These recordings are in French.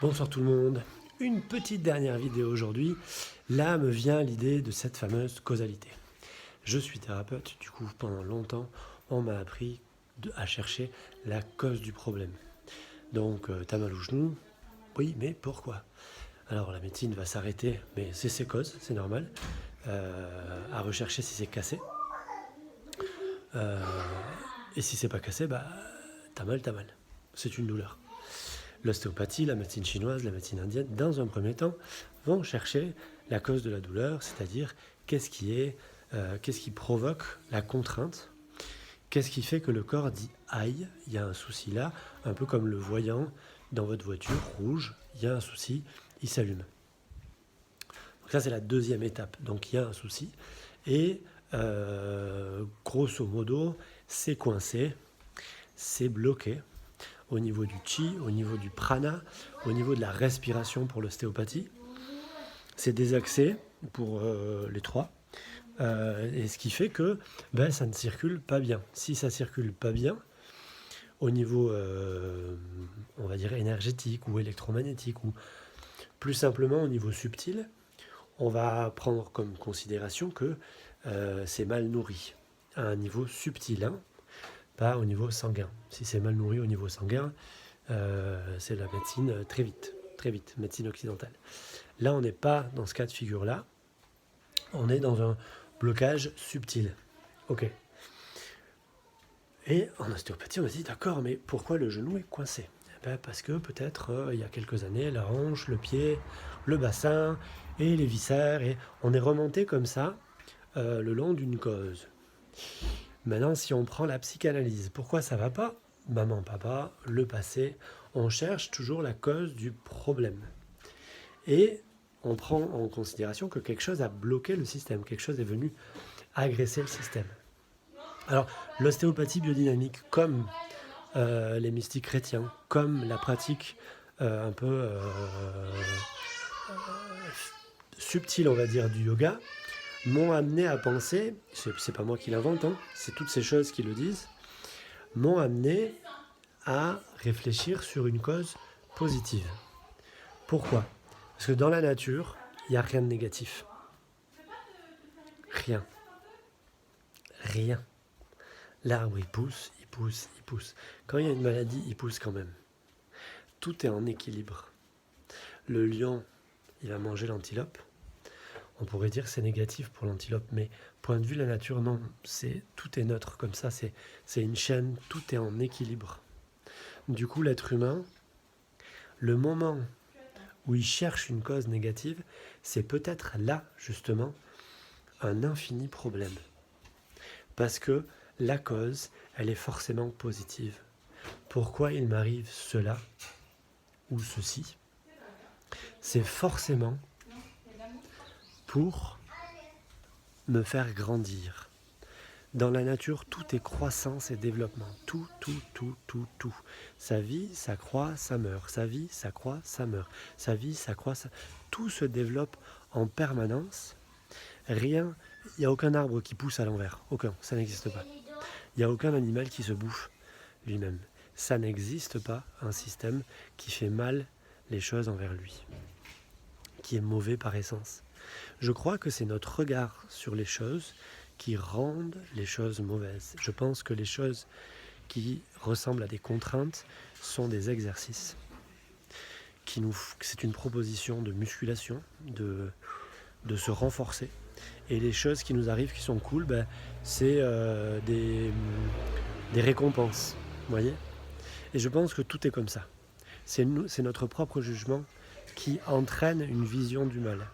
Bonsoir tout le monde. Une petite dernière vidéo aujourd'hui. Là me vient l'idée de cette fameuse causalité. Je suis thérapeute, du coup pendant longtemps on m'a appris à chercher la cause du problème. Donc t'as mal au genou, oui mais pourquoi? Alors la médecine va s'arrêter, mais c'est ses causes, c'est normal, à rechercher si c'est cassé. Et si c'est pas cassé, bah t'as mal. C'est une douleur. L'ostéopathie, la médecine chinoise, la médecine indienne, dans un premier temps, vont chercher la cause de la douleur, c'est-à-dire qu'est-ce qui provoque la contrainte, qu'est-ce qui fait que le corps dit aïe, il y a un souci là, un peu comme le voyant dans votre voiture rouge, il y a un souci, il s'allume. Donc ça c'est la deuxième étape, donc il y a un souci et grosso modo c'est coincé, c'est bloqué. Au niveau du chi, au niveau du prana, au niveau de la respiration pour l'ostéopathie. C'est désaxé pour les trois. Et ce qui fait que ça ne circule pas bien. Si ça circule pas bien, au niveau, on va dire, énergétique ou électromagnétique, ou plus simplement au niveau subtil, on va prendre comme considération que c'est mal nourri à un niveau subtil, hein, pas au niveau sanguin. Si c'est mal nourri au niveau sanguin, c'est la médecine très vite, médecine occidentale. Là, on n'est pas dans ce cas de figure-là. On est dans un blocage subtil. Ok. Et en ostéopathie, on se dit, d'accord, mais pourquoi le genou est coincé? Parce que peut-être, il y a quelques années, la hanche, le pied, le bassin et les viscères, et on est remonté comme ça le long d'une cause. Maintenant, si on prend la psychanalyse, pourquoi ça va pas? Maman, papa, le passé, on cherche toujours la cause du problème. Et on prend en considération que quelque chose a bloqué le système, quelque chose est venu agresser le système. Alors, l'ostéopathie biodynamique, comme les mystiques chrétiens, comme la pratique un peu subtile, on va dire, du yoga, m'ont amené à penser, c'est pas moi qui l'invente, hein, c'est toutes ces choses qui le disent, m'ont amené à réfléchir sur une cause positive. Pourquoi? Parce que dans la nature, il n'y a rien de négatif. Rien. L'arbre, il pousse. Quand il y a une maladie, il pousse quand même. Tout est en équilibre. Le lion, il va manger l'antilope. On pourrait dire que c'est négatif pour l'antilope, mais point de vue de la nature, non. Tout est neutre comme ça, c'est une chaîne, tout est en équilibre. Du coup, l'être humain, le moment où il cherche une cause négative, c'est peut-être là, justement, un infini problème. Parce que la cause, elle est forcément positive. Pourquoi il m'arrive cela ou ceci? C'est forcément pour me faire grandir. Dans la nature, tout est croissance et développement. Tout. Sa vie, ça croît, ça meurt. Sa vie, ça croît, ça meurt. Sa vie, ça croît, ça... Tout se développe en permanence. Rien, il n'y a aucun arbre qui pousse à l'envers. Aucun, ça n'existe pas. Il n'y a aucun animal qui se bouffe lui-même. Ça n'existe pas, un système qui fait mal les choses envers lui, qui est mauvais par essence. Je crois que c'est notre regard sur les choses qui rendent les choses mauvaises. Je pense que les choses qui ressemblent à des contraintes sont des exercices. C'est une proposition de musculation, de se renforcer. Et les choses qui nous arrivent, qui sont cool, c'est des récompenses. Vous voyez? Et je pense que tout est comme ça. C'est notre propre jugement qui entraîne une vision du mal.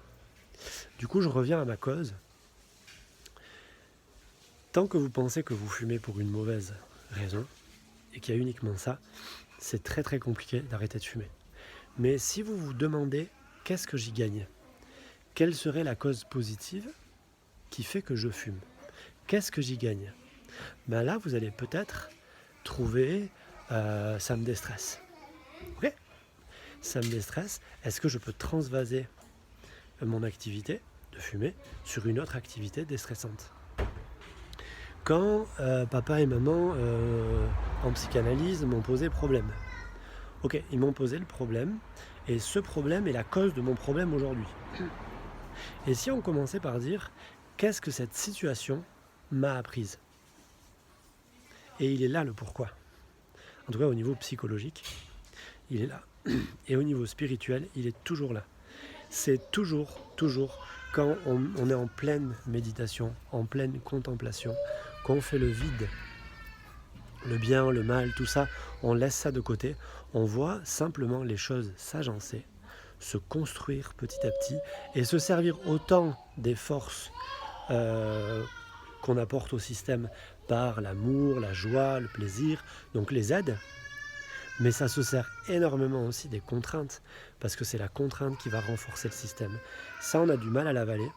Du coup, je reviens à ma cause. Tant que vous pensez que vous fumez pour une mauvaise raison, et qu'il y a uniquement ça, c'est très très compliqué d'arrêter de fumer. Mais si vous vous demandez qu'est-ce que j'y gagne, quelle serait la cause positive qui fait que je fume? Qu'est-ce que j'y gagne? Là, vous allez peut-être trouver ça me déstresse. Ok? Ça me déstresse. Est-ce que je peux transvaser mon activité de fumer sur une autre activité déstressante? Quand papa et maman en psychanalyse m'ont posé problème. Ok, ils m'ont posé le problème, et ce problème est la cause de mon problème aujourd'hui. Et si on commençait par dire, qu'est-ce que cette situation m'a apprise? Et il est là le pourquoi. En tout cas, au niveau psychologique, il est là. Et au niveau spirituel, il est toujours là. C'est toujours quand on est en pleine méditation, en pleine contemplation, qu'on fait le vide, le bien, le mal, tout ça, on laisse ça de côté, on voit simplement les choses s'agencer, se construire petit à petit et se servir autant des forces qu'on apporte au système par l'amour, la joie, le plaisir, donc les aides, mais ça se sert énormément aussi des contraintes, parce que c'est la contrainte qui va renforcer le système. Ça, on a du mal à l'avaler,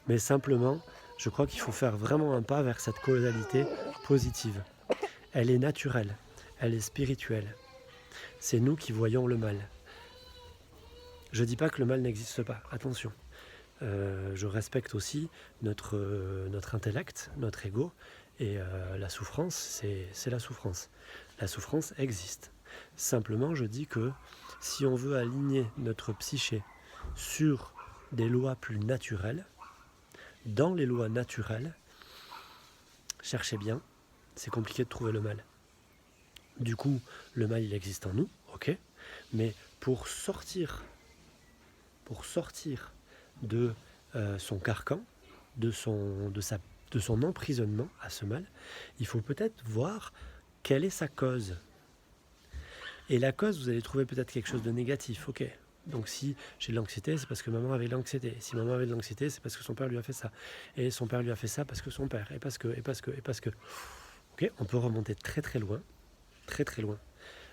mais simplement, je crois qu'il faut faire vraiment un pas vers cette causalité positive. Elle est naturelle, elle est spirituelle. C'est nous qui voyons le mal. Je ne dis pas que le mal n'existe pas, attention. Je respecte aussi notre intellect, notre ego, et la souffrance, c'est la souffrance. La souffrance existe. Simplement, je dis que si on veut aligner notre psyché sur des lois plus naturelles, dans les lois naturelles, cherchez bien, c'est compliqué de trouver le mal. Du coup, le mal, il existe en nous, ok, mais pour sortir de son carcan, de son emprisonnement à ce mal, il faut peut-être voir quelle est sa cause. Et la cause, vous allez trouver peut-être quelque chose de négatif, ok. Donc si j'ai de l'anxiété, c'est parce que maman avait de l'anxiété. Si maman avait de l'anxiété, c'est parce que son père lui a fait ça. Et son père lui a fait ça parce que son père. Et parce que. Ok, on peut remonter très très loin. Très très loin.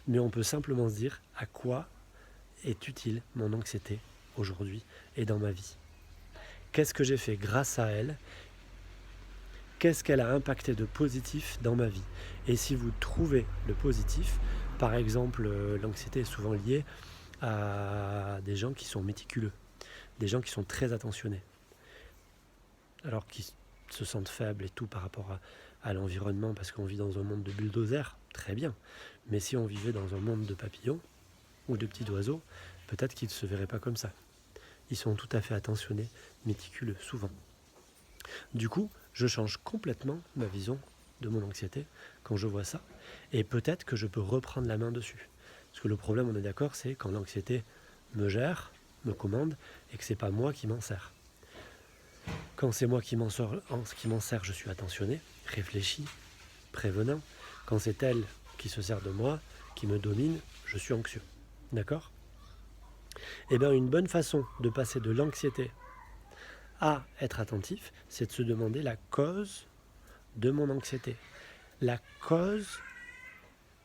Mais on peut simplement se dire à quoi est utile mon anxiété aujourd'hui et dans ma vie. Qu'est-ce que j'ai fait grâce à elle? Qu'est-ce qu'elle a impacté de positif dans ma vie? Et si vous trouvez le positif, par exemple, l'anxiété est souvent liée à des gens qui sont méticuleux, des gens qui sont très attentionnés, alors qu'ils se sentent faibles et tout par rapport à l'environnement, parce qu'on vit dans un monde de bulldozers, très bien. Mais si on vivait dans un monde de papillons ou de petits oiseaux, peut-être qu'ils ne se verraient pas comme ça. Ils sont tout à fait attentionnés, méticuleux, souvent. Du coup, je change complètement ma vision de mon anxiété quand je vois ça. Et peut-être que je peux reprendre la main dessus. Parce que le problème, on est d'accord, c'est quand l'anxiété me gère, me commande, et que c'est pas moi qui m'en sers. Quand c'est moi qui m'en sers, je suis attentionné, réfléchi, prévenant. Quand c'est elle qui se sert de moi, qui me domine, je suis anxieux. D'accord ? Eh bien, une bonne façon de passer de l'anxiété à être attentif, c'est de se demander la cause de mon anxiété. La cause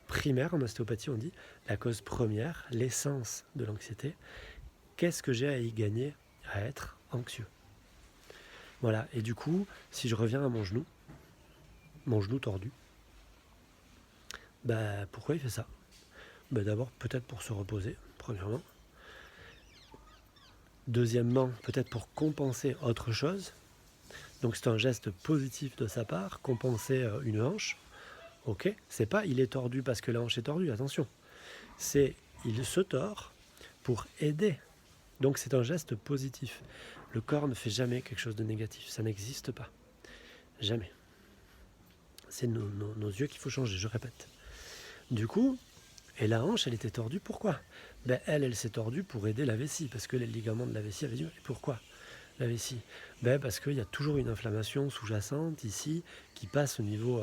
primaire, en ostéopathie on dit, la cause première, l'essence de l'anxiété. Qu'est-ce que j'ai à y gagner à être anxieux? Voilà, et du coup, si je reviens à mon genou tordu, pourquoi il fait ça? D'abord, peut-être pour se reposer, premièrement. Deuxièmement, peut-être pour compenser autre chose. Donc c'est un geste positif de sa part, compenser une hanche. Ok, c'est pas il est tordu parce que la hanche est tordue, attention. C'est il se tord pour aider. Donc c'est un geste positif. Le corps ne fait jamais quelque chose de négatif, ça n'existe pas. Jamais. C'est nos yeux qu'il faut changer, je répète. Du coup, et la hanche, elle était tordue, pourquoi? Elle s'est tordue pour aider la vessie, parce que les ligaments de la vessie avaient du mal. Pourquoi la vessie? Parce qu'il y a toujours une inflammation sous-jacente ici, qui passe au niveau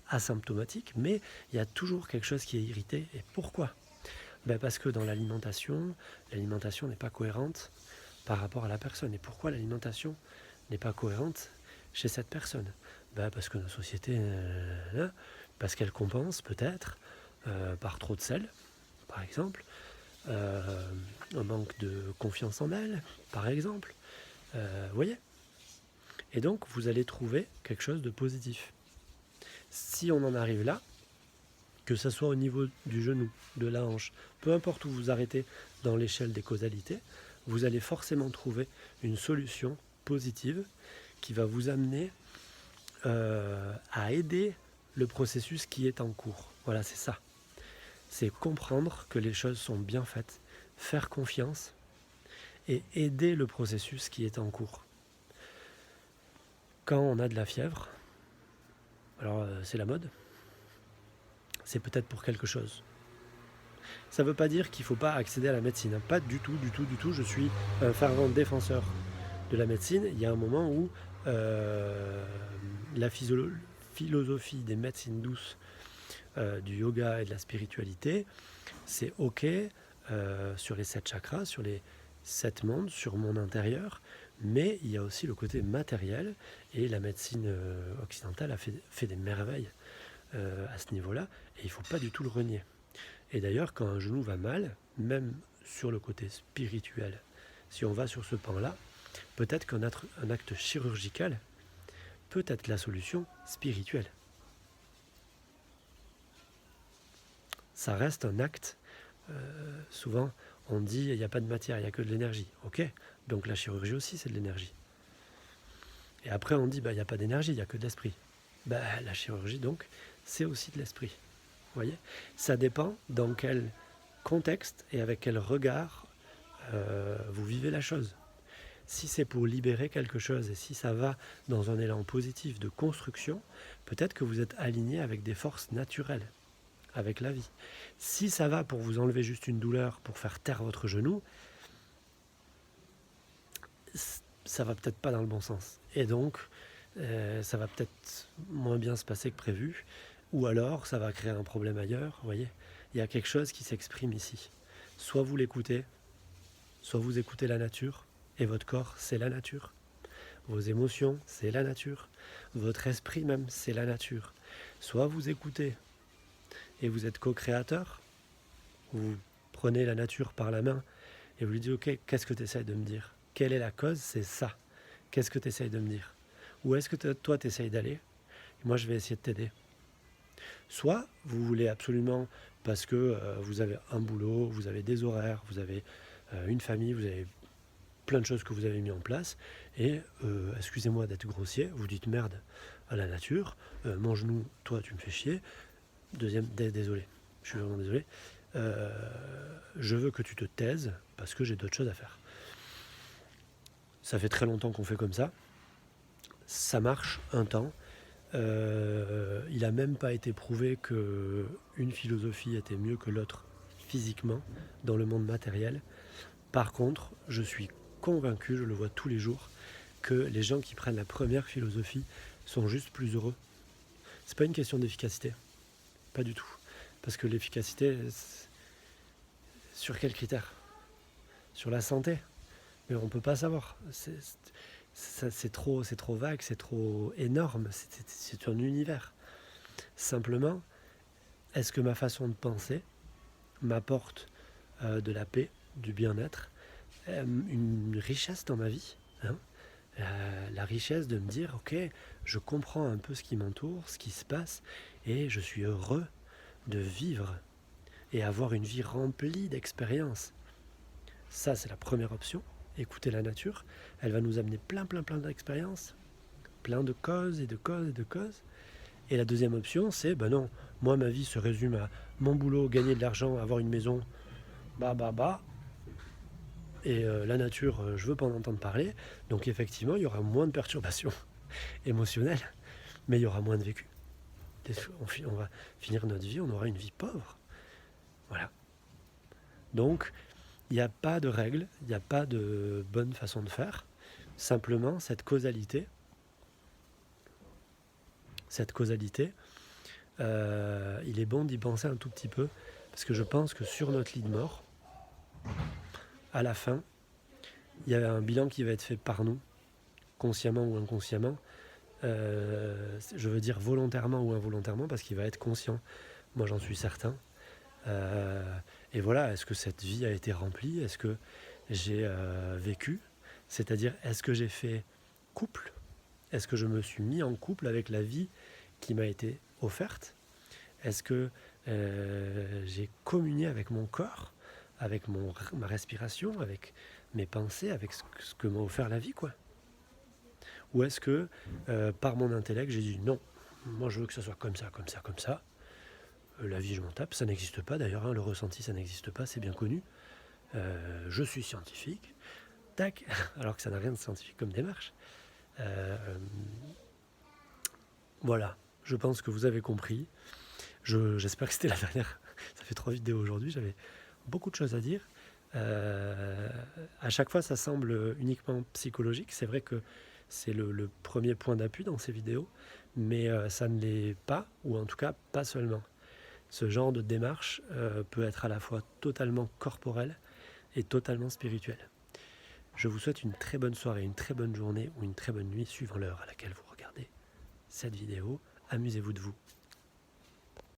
asymptomatique, mais il y a toujours quelque chose qui est irrité. Et pourquoi? Parce que dans l'alimentation n'est pas cohérente par rapport à la personne. Et pourquoi l'alimentation n'est pas cohérente chez cette personne? Parce que notre société, parce qu'elle compense peut-être par trop de sel, par exemple, un manque de confiance en elle, par exemple. Vous voyez? Et donc, vous allez trouver quelque chose de positif. Si on en arrive là, que ce soit au niveau du genou, de la hanche, peu importe où vous arrêtez dans l'échelle des causalités, vous allez forcément trouver une solution positive qui va vous amener à aider le processus qui est en cours. Voilà, c'est ça. c'est comprendre que les choses sont bien faites, faire confiance et aider le processus qui est en cours. Quand on a de la fièvre, alors c'est la mode, c'est peut-être pour quelque chose. Ça ne veut pas dire qu'il ne faut pas accéder à la médecine, hein. Pas du tout, du tout, du tout. Je suis un fervent défenseur de la médecine. Il y a un moment où la philosophie des médecines douces, du yoga et de la spiritualité, c'est ok sur les 7 chakras, sur les 7 mondes, sur mon intérieur, mais il y a aussi le côté matériel, et la médecine occidentale a fait des merveilles à ce niveau-là, et il ne faut pas du tout le renier. Et d'ailleurs, quand un genou va mal, même sur le côté spirituel, si on va sur ce pan-là, peut-être qu'un acte chirurgical peut être la solution spirituelle. Ça reste un acte. Souvent, on dit il n'y a pas de matière, il n'y a que de l'énergie. Ok, donc la chirurgie aussi, c'est de l'énergie. Et après, on dit il n'y a pas d'énergie, il n'y a que de l'esprit. La chirurgie, donc, c'est aussi de l'esprit. Vous voyez, ça dépend dans quel contexte et avec quel regard vous vivez la chose. Si c'est pour libérer quelque chose et si ça va dans un élan positif de construction, peut-être que vous êtes aligné avec des forces naturelles, avec la vie. Si ça va pour vous enlever juste une douleur, pour faire taire votre genou, ça va peut-être pas dans le bon sens. Et donc, ça va peut-être moins bien se passer que prévu, ou alors ça va créer un problème ailleurs. Vous voyez, il y a quelque chose qui s'exprime ici. Soit vous l'écoutez, soit vous écoutez la nature, et votre corps, c'est la nature. Vos émotions, c'est la nature. Votre esprit même, c'est la nature. Soit vous écoutez, et vous êtes co-créateur, vous prenez la nature par la main, et vous lui dites, ok, qu'est-ce que tu essaies de me dire? Quelle est la cause? C'est ça. Qu'est-ce que tu essayes de me dire? Où est-ce que toi tu essayes d'aller? Et moi je vais essayer de t'aider. Soit vous voulez absolument, parce que vous avez un boulot, vous avez des horaires, vous avez une famille, vous avez plein de choses que vous avez mis en place, et excusez-moi d'être grossier, vous dites merde à la nature, mon genou, toi tu me fais chier, désolé, je suis vraiment désolé, je veux que tu te taises parce que j'ai d'autres choses à faire. Ça fait très longtemps qu'on fait comme ça marche un temps. Il n'a même pas été prouvé qu'une philosophie était mieux que l'autre physiquement dans le monde matériel. Par contre, je suis convaincu, je le vois tous les jours, que les gens qui prennent la première philosophie sont juste plus heureux. C'est pas une question d'efficacité, pas du tout. Parce que l'efficacité, sur quels critères? Sur la santé? Mais on ne peut pas savoir. C'est trop vague, c'est trop énorme, c'est un univers. Simplement, est-ce que ma façon de penser m'apporte de la paix, du bien-être, une richesse dans ma vie, hein, la richesse de me dire, ok, je comprends un peu ce qui m'entoure, ce qui se passe, et je suis heureux de vivre et avoir une vie remplie d'expériences. Ça, c'est la première option. Écouter la nature, elle va nous amener plein d'expériences, plein de causes et de causes et de causes. Et la deuxième option, c'est, non, moi ma vie se résume à mon boulot, gagner de l'argent, avoir une maison, et la nature, je veux pas en entendre parler. Donc effectivement, il y aura moins de perturbations émotionnelles, mais il y aura moins de vécu. On va finir notre vie, on aura une vie pauvre. Voilà. Donc, il n'y a pas de règle, il n'y a pas de bonne façon de faire. Simplement, cette causalité, il est bon d'y penser un tout petit peu, parce que je pense que sur notre lit de mort, à la fin, il y a un bilan qui va être fait par nous, consciemment ou inconsciemment, je veux dire volontairement ou involontairement, parce qu'il va être conscient. Moi, j'en suis certain. Et voilà, est-ce que cette vie a été remplie? Est-ce que j'ai vécu? C'est-à-dire, est-ce que j'ai fait couple? Est-ce que je me suis mis en couple avec la vie qui m'a été offerte? Est-ce que j'ai communié avec mon corps, avec ma respiration, avec mes pensées, avec ce que m'a offert la vie, quoi? Ou est-ce que, par mon intellect, j'ai dit non, moi je veux que ça soit comme ça, comme ça, comme ça. la vie je m'en tape, ça n'existe pas d'ailleurs, hein, le ressenti ça n'existe pas, c'est bien connu. Je suis scientifique, tac, alors que ça n'a rien de scientifique comme démarche. Voilà, je pense que vous avez compris. J'espère que c'était la dernière. Ça fait 3 vidéos aujourd'hui, j'avais beaucoup de choses à dire. À chaque fois, ça semble uniquement psychologique. C'est vrai que c'est le premier point d'appui dans ces vidéos, mais ça ne l'est pas, ou en tout cas pas seulement. Ce genre de démarche peut être à la fois totalement corporelle et totalement spirituelle. Je vous souhaite une très bonne soirée, une très bonne journée ou une très bonne nuit suivant l'heure à laquelle vous regardez cette vidéo. Amusez-vous de vous.